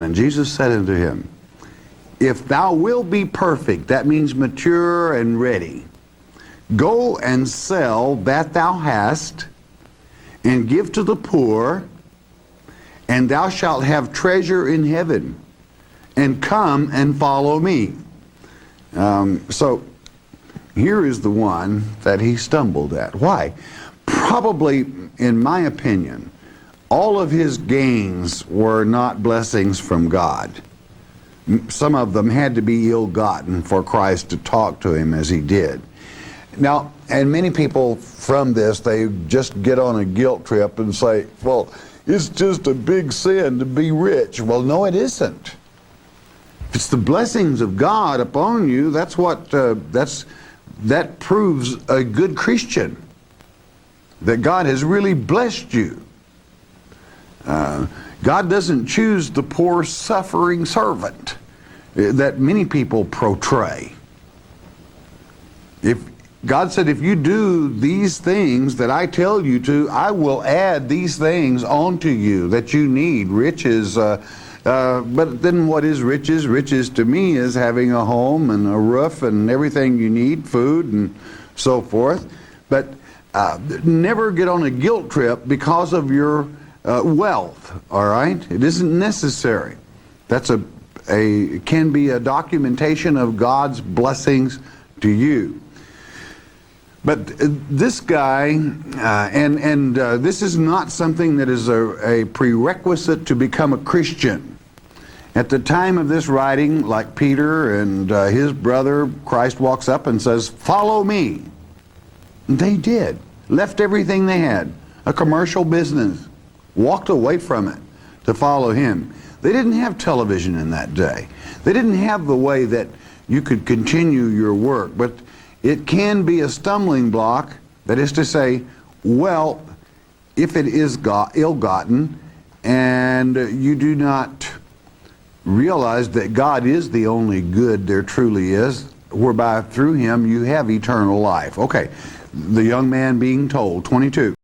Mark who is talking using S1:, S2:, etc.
S1: And Jesus said unto him, If thou wilt be perfect, that means mature and ready, go and sell that thou hast, and give to the poor, and thou shalt have treasure in heaven, and come and follow me. So here is the one that he stumbled at. Why? Probably, in my opinion, all of his gains were not blessings from God. Some of them had to be ill-gotten for Christ to talk to him as he did. Now, and many people from this, they just get on a guilt trip and say, well, it's just a big sin to be rich. Well, no, it isn't. If it's the blessings of God upon you, that's what, that proves a good Christian, that God has really blessed you. God doesn't choose the poor, suffering servant that many people portray. If God said, if you do these things that I tell you to, I will add these things onto you that you need. Riches, but then what is riches? Riches to me is having a home and a roof and everything you need, food and so forth. But never get on a guilt trip because of your wealth, all right? It isn't necessary. That's can be a documentation of God's blessings to you. But this guy, this is not something that is a prerequisite to become a Christian. At the time of this writing, like Peter and his brother, Christ walks up and says, follow me. And they did. Left everything they had, a commercial business, walked away from it to follow him. They didn't have television in that day. They didn't have the way that you could continue your work, but it can be a stumbling block. That is to say, well, if it is ill-gotten and you do not realize that God is the only good there truly is, whereby through him you have eternal life. Okay, the young man being told, 22.